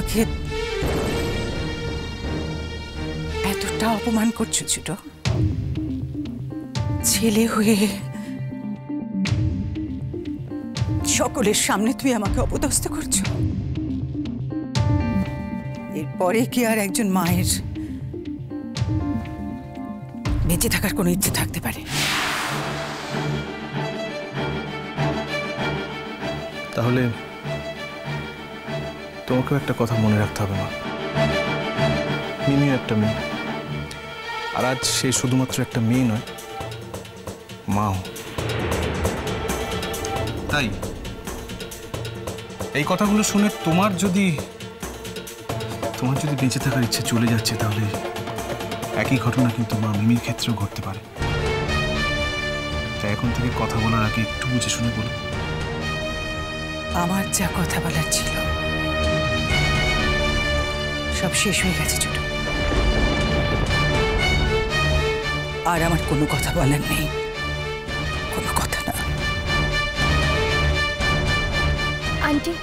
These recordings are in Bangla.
আমাকে এতটা অপমান করছো ছোট? ছেলে হয়ে সকলের সামনে তুই আমাকে অপদস্থ করছো। এরপরে কি আর একজন মায়ের বেঁচে থাকার কোনো ইচ্ছে থাকতে পারে? তাহলে তোমাকেও একটা কথা মনে রাখতে হবে মা, মিমিও একটা মেয়ে, আর আজ সে শুধুমাত্র একটা মেয়ে নয়, মাও। তাই এই কথাগুলো শুনে তোমার যদি বেঁচে থাকার ইচ্ছে চলে যাচ্ছে, তাহলে একই ঘটনা কিন্তু মা মিমির ক্ষেত্রেও ঘটতে পারে। তাই এখন থেকে কথা বলার আগে একটু বুঝে শুনে বলো। আমার যা কথা বলার ছিল সব শেষ হয়ে গেছে ছোট, আর আমার কোনো কথা বলার নেই, কোনো কথা না। আন্টি,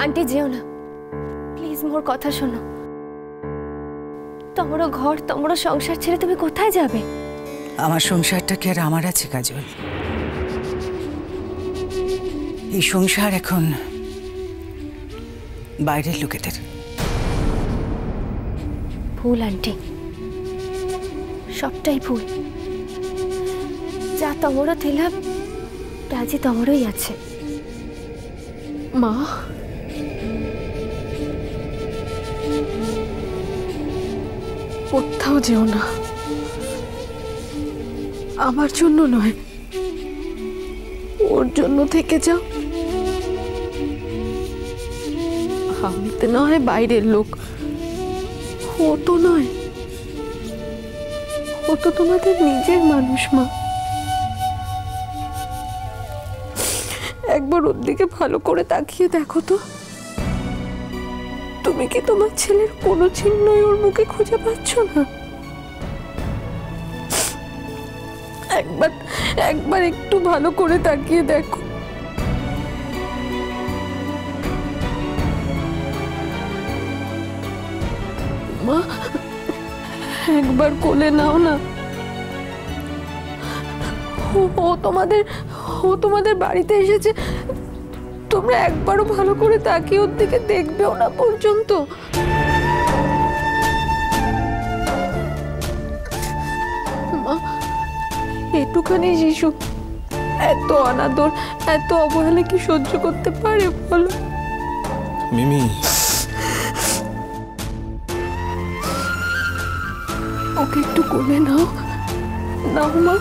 আন্টি যেও না প্লিজ, মোর কথা শোনো। তোমার ঘর, তোমার সংসার ছেড়ে তুমি কোথায় যাবে? আমার সংসারটা কি আর আমার আছে কাজল? এই সংসার এখন বাইরের লোকেদের। ভুল আন্টি, সবটাই ভুল। যা তোমারও ছিলাম রাজি তোমারই আছে। মা, কোথাও যেও না, আমার জন্য নয়, ওর জন্য থেকে যাও। আমি তো না হয় বাইরের লোক, ও তো নয়, ও তো তোমাদের নিজের মানুষ মা। একবার ওর দিকে ভালো করে তাকিয়ে দেখো তো, তুমি কি তোমার ছেলের কোনো চিহ্নই ওর মুখে খুঁজে পাচ্ছ না? একবার একটু ভালো করে তাকিয়ে দেখো। মা, একবার কোলে নাও না। ও তোমাদের বাড়িতে এসেছে, তোমরা একবারও ভালো করে তাকিয়ে ওর দিকে দেখবেও না পর্যন্ত। মা, এটুখানি শিশু এত অনাদর, এত অবহেলা কি সহ্য করতে পারে বলো? মিমি, ওকে একটু কোলে নাও, নাও মা।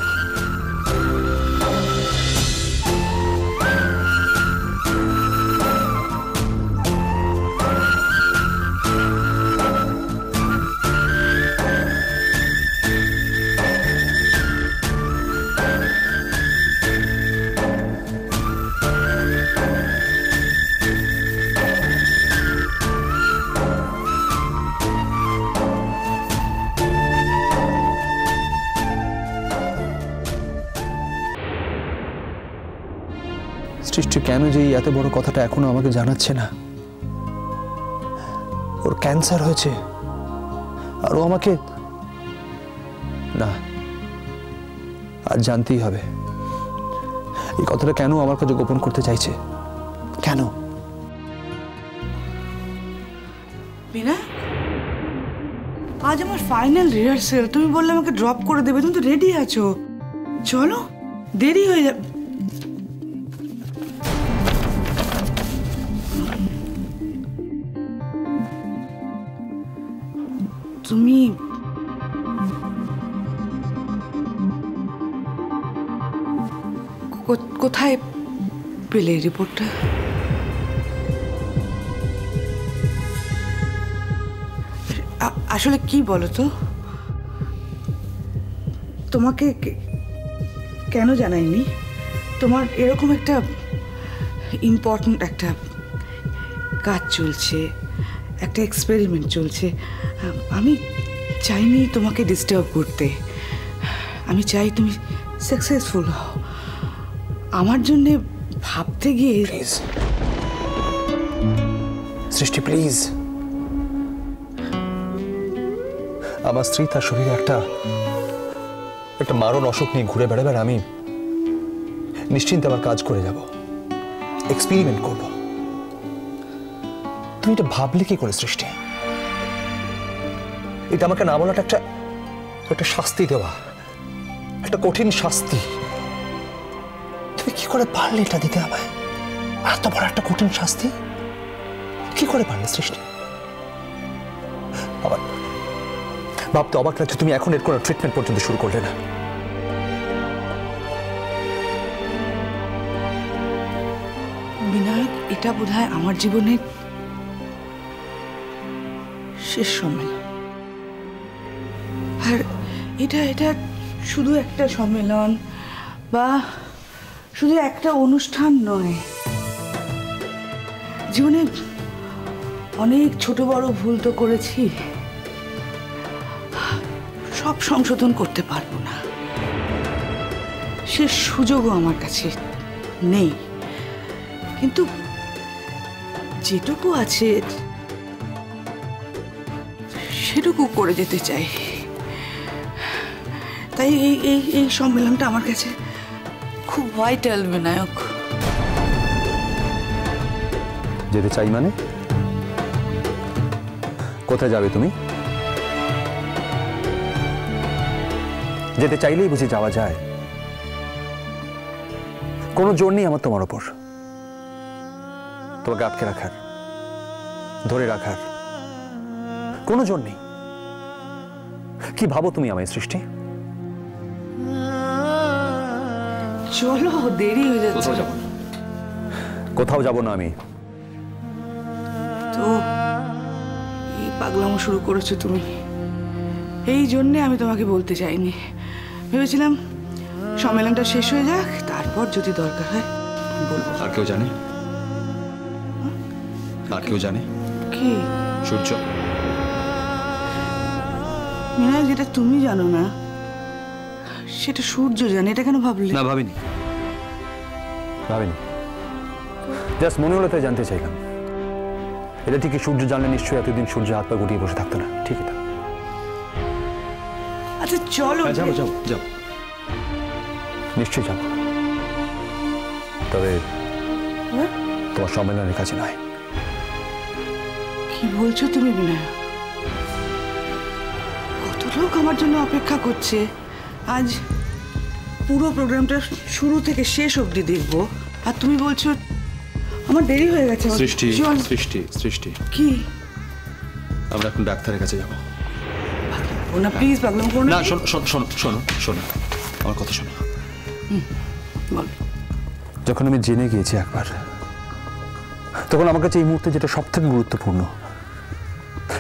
সৃষ্টি কেন যে এত বড় কথাটা এখনো আমাকে জানাচ্ছে না? ওর ক্যান্সার হয়েছে আর ও আমাকে না, আজ জানতেই হবে এই কথাটা কেন আমার কাছে গোপন করতে চাইছে, কেন? বিনা, আজ আমার ফাইনাল রিহার্সেল, তুমি বললে আমাকে ড্রপ করে দেবে, তুমি তো রেডি আছো, চলো, দেরি হয়ে যাবে। তুমি কোথায় পেলে রিপোর্টটা? আসলে কি বলো তো, তোমাকে কেন জানাইনি? তোমার এরকম একটা ইম্পর্ট্যান্ট একটা কাজ চলছে, একটা এক্সপেরিমেন্ট চলছে, আমি চাইনি তোমাকে ডিস্টার্ব করতে, আমি চাই তুমি সাকসেসফুল হও। আমার জন্যে ভাবতে গিয়ে সৃষ্টি প্লিজ, আমার স্ত্রী তার শরীরে একটা মারণ অসুখ নিয়ে ঘুরে বেড়াবে, আর আমি নিশ্চিন্তে আমার কাজ করে যাব, এক্সপেরিমেন্ট করব। তুমি এটা ভাবলে কি করে সৃষ্টি? এটা আমাকে না বলাটা একটা শাস্তি দেওয়া, একটা কঠিন শাস্তি। তুমি কি করে পারলে এটা দিতে আমায়? এত বড় একটা কঠিন শাস্তি কি করে পারলে সৃষ্টি? আবার ভাবতে অবাক লাগছে তুমি এখন এর কোনো ট্রিটমেন্ট পর্যন্ত শুরু করলে না। বিনায়ক, এটা বোধহয় আমার জীবনের শেষ সম্মেলন। আর এটা শুধু একটা সম্মেলন বা শুধু একটা অনুষ্ঠান নয়, জীবনে অনেক ছোট বড় ভুল তো করেছি, সব সংশোধন করতে পারবো না, সে সুযোগও আমার কাছে নেই। কিন্তু যেটুকু আছে সেটুকু করে যেতে চাই। তাই এই সম্মেলনটা আমার কাছে খুব ভাইটাল বিনায়ক। যেতে চাই মানে? কোথায় যাবে তুমি? যেতে চাইলেই বুঝি যাওয়া যায়? কোনো জোর নেই আমার তোমার ওপর, তোমাকে আটকে রাখার, ধরে রাখার কোনো জোর নেই। কি ভাবো তুমি আমায় সৃষ্টি? চলো, দেরি হয়ে যাচ্ছে। কোথাও যাব না আমি। তো এই পাগলামো শুরু করেছো তুমি, এই জন্যে আমি তোমাকে বলতে চাইনি। ভেবেছিলাম সম্মেলনটা শেষ হয়ে যাক, তারপর যদি দরকার হয় বলবো। আর কেউ জানে? আর কেউ জানে? কি? সূর্য। মিনা, যেটা তুমি জানো না সেটা সূর্য জানে। এটা কেন ভাবলে? না, ভাবিনি। জাস্ট মনে হলো তাই জানতে চাইলাম। এটা ঠিকই, সূর্য জানলে নিশ্চয়ই এতদিন সূর্য হাত পা গুটিয়ে বসে থাকতো না। ঠিকই তো। আচ্ছা চলো। যাও যাও যাও, নিশ্চয়ই যাবো, তবে তোমার সম্মেলনের কাছে নয়। কি বলছো তুমি বিনায়ক? কত লোক আমার জন্য অপেক্ষা করছে। আজ পুরো প্রোগ্রামটা শুরু থেকে শেষ অবধি দেখবো, আর তুমি বলছো আমার দেরি হয়ে গেছে। সৃষ্টি, চল। সৃষ্টি, সৃষ্টি, কি? আমরা এখন ডাক্তারের কাছে যাবো। ও না, প্লিজ পাগলাম করো না। শোনো শোনো শোনো শোনো শোনো, আমার কথা শোনো। বল। যখন আমি জেনে গিয়েছি একবার, তখন আমার কাছে এই মুহূর্তে যেটা সব থেকে গুরুত্বপূর্ণ,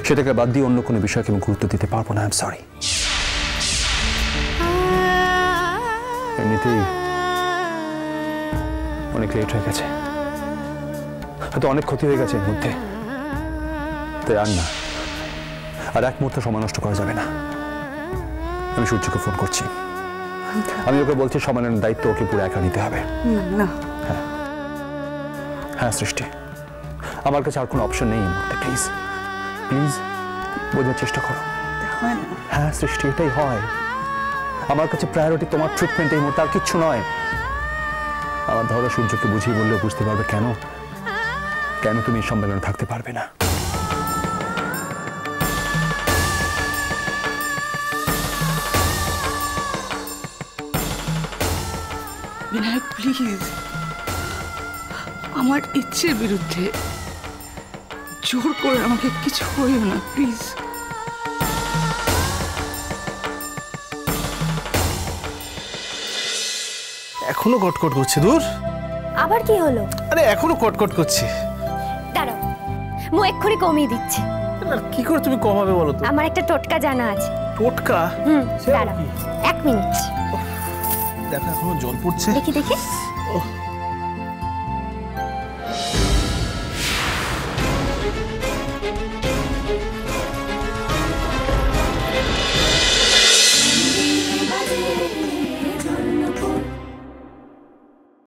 সেটাকে বাদ দিয়ে অন্য কোনো বিষয়কে আমি গুরুত্ব দিতে পারবো না। I am sorry. এমনিতেই অনেক লেট হয়ে গেছে, হয়তো অনেক ক্ষতি হয়ে গেছে এর মধ্যে, তাই আর না, আর এক মুহূর্তে সময় নষ্ট করা যাবে না। আমি সূর্যকে ফোন করছি, আমি ওকে বলছি সম্মেলনের দায়িত্ব ওকে পুরো একা নিতে হবে। না। হ্যাঁ সৃষ্টি, আমার কাছে আর কোনো অপশন নেই এই মুহূর্তে। প্লিজ প্লিজ বোঝার চেষ্টা করো। হ্যাঁ সৃষ্টি, এটাই হয়। আমার কাছে প্রায়োরিটি তোমার ট্রিটমেন্ট এই মুহূর্তে, আর কিচ্ছু নয়। আমার ধরো সূর্যকে বুঝিয়ে বললেও বুঝতে পারবে কেন তুমি এই সম্মেলনে থাকতে পারবে না। বিনায়ক প্লিজ, আমার ইচ্ছের বিরুদ্ধে জোর করে আমাকে কিছু করিও না প্লিজ। এখনো কটকট করছে। দূর, আবার কি হলো? আরে এখনো কটকট করছে। দাঁড়াও, মু এক্ষুনি কমিয়ে দিচ্ছি। না, কি করে তুমি কমাবে বলো তো? আমার একটা টোটকা জানা আছে। টোটকা? দাঁড়াও 1 মিনিট। দেখো এখনো জল পড়ছে। দেখি।